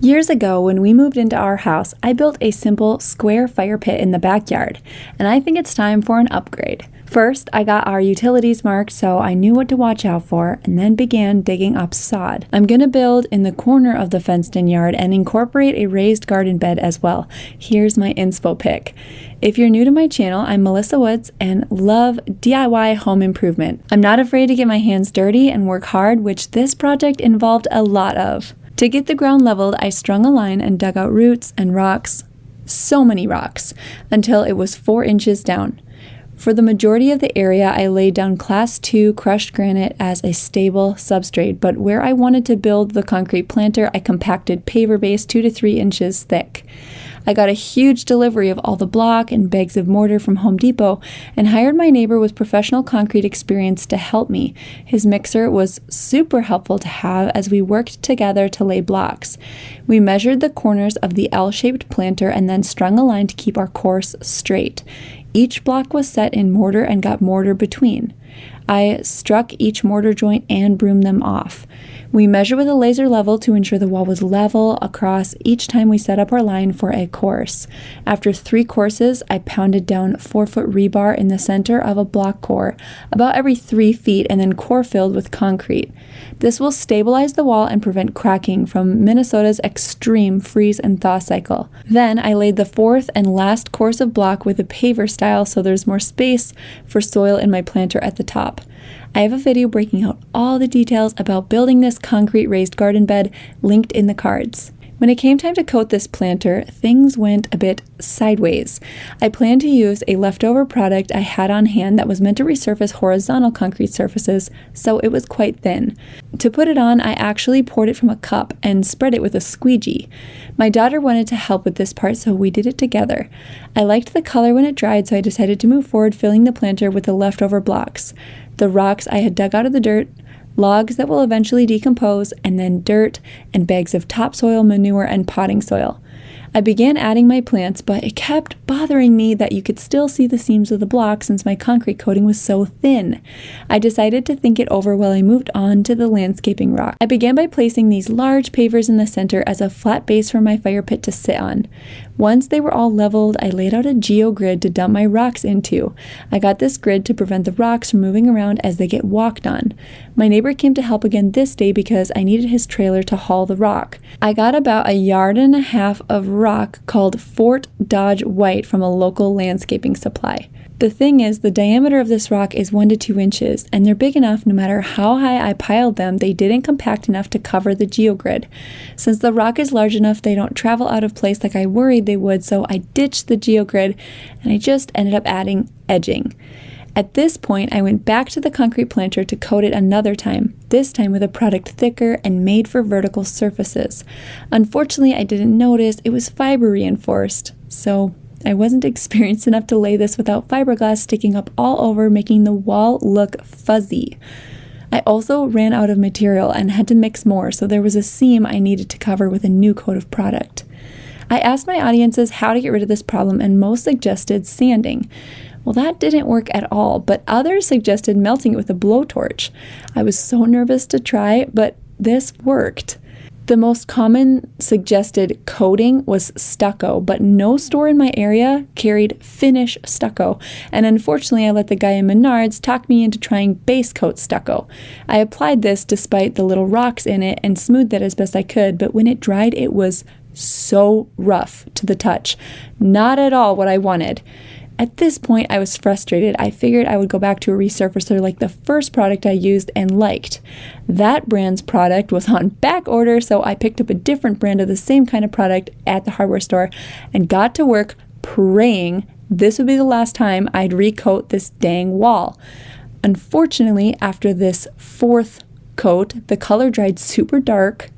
Years ago, when we moved into our house, I built a simple square fire pit in the backyard, and I think it's time for an upgrade. First, I got our utilities marked so I knew what to watch out for, and then began digging up sod. I'm gonna build in the corner of the fenced-in yard and incorporate a raised garden bed as well. Here's my inspo pic. If you're new to my channel, I'm Melissa Woods and love DIY home improvement. I'm not afraid to get my hands dirty and work hard, which this project involved a lot of. To get the ground leveled, I strung a line and dug out roots and rocks, so many rocks, until it was 4 inches down. For the majority of the area, I laid down Class 2 crushed granite as a stable substrate, but where I wanted to build the concrete planter, I compacted paver base 2 to 3 inches thick. I got a huge delivery of all the block and bags of mortar from Home Depot and hired my neighbor with professional concrete experience to help me. His mixer was super helpful to have as we worked together to lay blocks. We measured the corners of the L-shaped planter and then strung a line to keep our course straight. Each block was set in mortar and got mortar between. I struck each mortar joint and broomed them off. We measured with a laser level to ensure the wall was level across each time we set up our line for a course. After 3 courses, I pounded down 4-foot rebar in the center of a block core, about every 3 feet, and then core filled with concrete. This will stabilize the wall and prevent cracking from Minnesota's extreme freeze and thaw cycle. Then I laid the 4th and last course of block with a paver style so there's more space for soil in my planter at the top. I have a video breaking out all the details about building this concrete raised garden bed linked in the cards. When it came time to coat this planter, things went a bit sideways. I planned to use a leftover product I had on hand that was meant to resurface horizontal concrete surfaces, so it was quite thin. To put it on, I actually poured it from a cup and spread it with a squeegee. My daughter wanted to help with this part, so we did it together. I liked the color when it dried, so I decided to move forward, filling the planter with the leftover blocks. The rocks I had dug out of the dirt, logs that will eventually decompose, and then dirt and bags of topsoil, manure, and potting soil. I began adding my plants, but it kept bothering me that you could still see the seams of the block since my concrete coating was so thin. I decided to think it over while I moved on to the landscaping rock. I began by placing these large pavers in the center as a flat base for my fire pit to sit on. Once they were all leveled, I laid out a geogrid to dump my rocks into. I got this grid to prevent the rocks from moving around as they get walked on. My neighbor came to help again this day because I needed his trailer to haul the rock. I got about 1.5 yards of rock called Fort Dodge White from a local landscaping supply. The thing is, the diameter of this rock is 1 to 2 inches, and they're big enough no matter how high I piled them, they didn't compact enough to cover the geogrid. Since the rock is large enough, they don't travel out of place like I worried they would, so I ditched the geogrid, and I just ended up adding edging. At this point, I went back to the concrete planter to coat it another time, this time with a product thicker and made for vertical surfaces. Unfortunately, I didn't notice it was fiber reinforced, so I wasn't experienced enough to lay this without fiberglass sticking up all over, making the wall look fuzzy. I also ran out of material and had to mix more, so there was a seam I needed to cover with a new coat of product. I asked my audiences how to get rid of this problem, and most suggested sanding. Well, that didn't work at all, but others suggested melting it with a blowtorch. I was so nervous to try, but this worked. The most common suggested coating was stucco, but no store in my area carried finish stucco, and unfortunately I let the guy in Menards talk me into trying base coat stucco. I applied this despite the little rocks in it and smoothed it as best I could, but when it dried it was so rough to the touch. Not at all what I wanted. At this point, I was frustrated. I figured I would go back to a resurfacer like the first product I used and liked. That brand's product was on back order, so I picked up a different brand of the same kind of product at the hardware store and got to work praying this would be the last time I'd recoat this dang wall. Unfortunately, after this 4th coat, the color dried super dark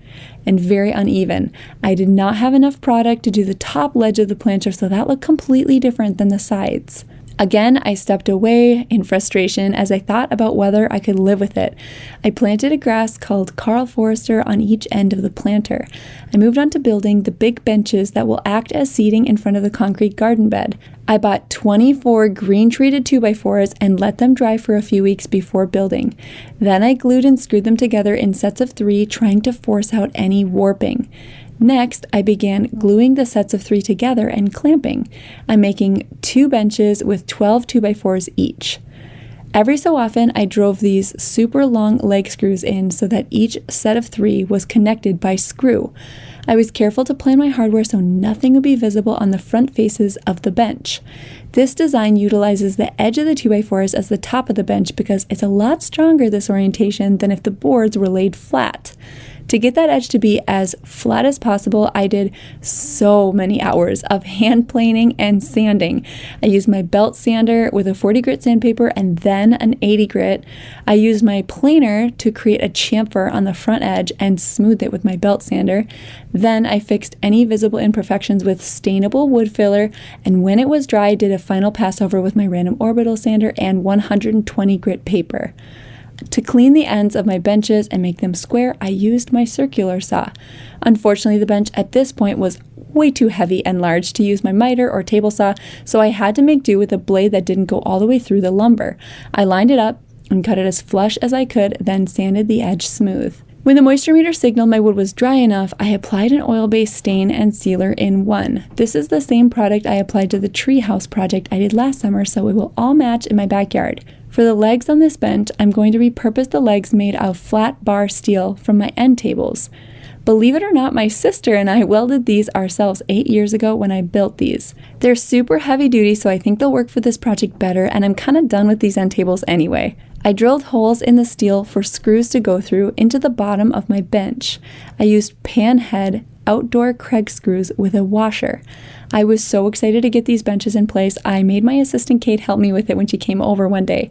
and very uneven. I did not have enough product to do the top ledge of the planter, so that looked completely different than the sides. Again, I stepped away in frustration as I thought about whether I could live with it. I planted a grass called Carl Forester on each end of the planter. I moved on to building the big benches that will act as seating in front of the concrete garden bed. I bought 24 green treated 2x4s and let them dry for a few weeks before building. Then I glued and screwed them together in sets of 3, trying to force out any warping. Next, I began gluing the sets of 3 together and clamping. I'm making 2 benches with 12 2x4s each. Every so often, I drove these super long leg screws in so that each set of 3 was connected by screw. I was careful to plan my hardware so nothing would be visible on the front faces of the bench. This design utilizes the edge of the 2x4s as the top of the bench because it's a lot stronger this orientation than if the boards were laid flat. To get that edge to be as flat as possible, I did so many hours of hand planing and sanding. I used my belt sander with a 40 grit sandpaper and then an 80 grit. I used my planer to create a chamfer on the front edge and smooth it with my belt sander. Then I fixed any visible imperfections with stainable wood filler, and when it was dry, I did a final pass over with my random orbital sander and 120 grit paper. To clean the ends of my benches and make them square, I used my circular saw. Unfortunately, the bench at this point was way too heavy and large to use my miter or table saw, so I had to make do with a blade that didn't go all the way through the lumber. I lined it up and cut it as flush as I could, then sanded the edge smooth. When the moisture meter signaled my wood was dry enough, I applied an oil-based stain and sealer in 1. This is the same product I applied to the treehouse project I did last summer, so it will all match in my backyard. For the legs on this bench, I'm going to repurpose the legs made of flat bar steel from my end tables. Believe it or not, my sister and I welded these ourselves 8 years ago when I built these. They're super heavy duty, so I think they'll work for this project better, and I'm kind of done with these end tables anyway. I drilled holes in the steel for screws to go through into the bottom of my bench. I used pan head outdoor Craig screws with a washer. I was so excited to get these benches in place. I made my assistant Kate help me with it when she came over one day.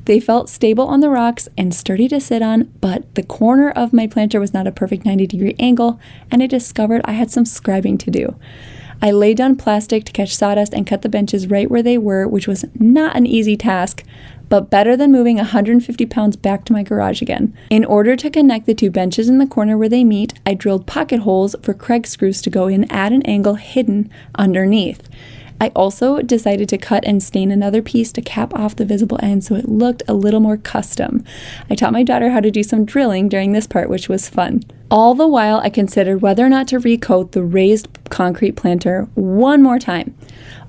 They felt stable on the rocks and sturdy to sit on, but the corner of my planter was not a perfect 90-degree angle, and I discovered I had some scribing to do. I laid down plastic to catch sawdust and cut the benches right where they were, which was not an easy task, but better than moving 150 pounds back to my garage again. In order to connect the 2 benches in the corner where they meet, I drilled pocket holes for Craig screws to go in at an angle hidden underneath. I also decided to cut and stain another piece to cap off the visible end so it looked a little more custom. I taught my daughter how to do some drilling during this part, which was fun. All the while, I considered whether or not to recoat the raised concrete planter one more time.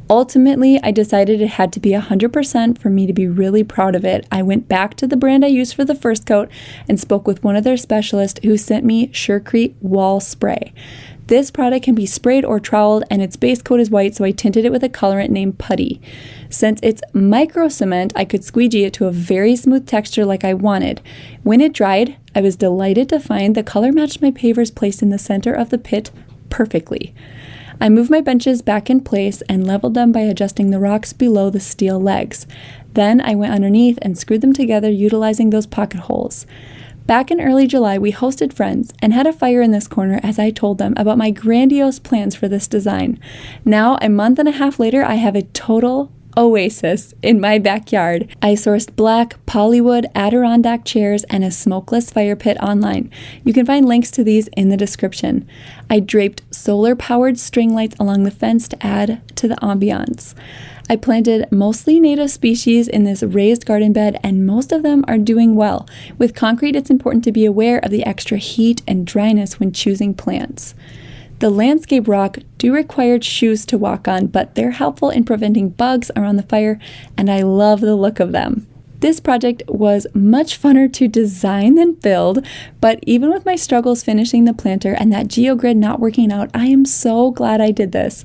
Ultimately, I decided it had to be 100% for me to be really proud of it. I went back to the brand I used for the first coat and spoke with one of their specialists who sent me Surecrete Wall Spray. This product can be sprayed or troweled, and its base coat is white, so I tinted it with a colorant named Putty. Since it's micro cement, I could squeegee it to a very smooth texture like I wanted. When it dried, I was delighted to find the color matched my pavers placed in the center of the pit perfectly. I moved my benches back in place and leveled them by adjusting the rocks below the steel legs. Then I went underneath and screwed them together utilizing those pocket holes. Back in early July, we hosted friends and had a fire in this corner as I told them about my grandiose plans for this design. Now, a month and a half later, I have a total oasis in my backyard. I sourced black polywood Adirondack chairs and a smokeless fire pit online. You can find links to these in the description. I draped solar-powered string lights along the fence to add to the ambiance. I planted mostly native species in this raised garden bed, and most of them are doing well. With concrete, it's important to be aware of the extra heat and dryness when choosing plants. The landscape rock do require shoes to walk on, but they're helpful in preventing bugs around the fire, and I love the look of them. This project was much funner to design than build, but even with my struggles finishing the planter and that geogrid not working out, I am so glad I did this.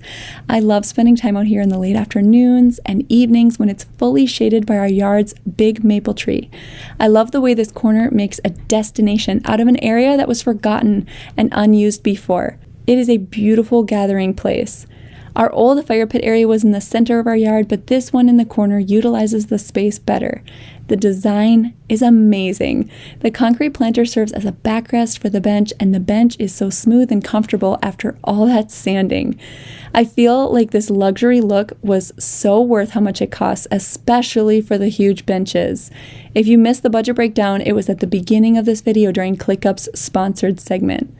I love spending time out here in the late afternoons and evenings when it's fully shaded by our yard's big maple tree. I love the way this corner makes a destination out of an area that was forgotten and unused before. It is a beautiful gathering place. Our old fire pit area was in the center of our yard, but this one in the corner utilizes the space better. The design is amazing. The concrete planter serves as a backrest for the bench, and the bench is so smooth and comfortable after all that sanding. I feel like this luxury look was so worth how much it costs, especially for the huge benches. If you missed the budget breakdown, it was at the beginning of this video during ClickUp's sponsored segment.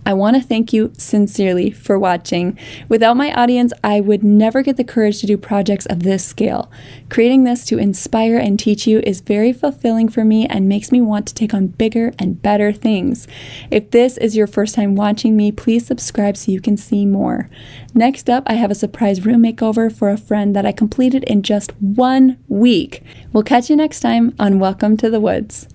I want to thank you sincerely for watching. Without my audience, I would never get the courage to do projects of this scale. Creating this to inspire and teach you is very fulfilling for me and makes me want to take on bigger and better things. If this is your first time watching me, please subscribe so you can see more. Next up, I have a surprise room makeover for a friend that I completed in just 1 week. We'll catch you next time on Welcome to the Woods.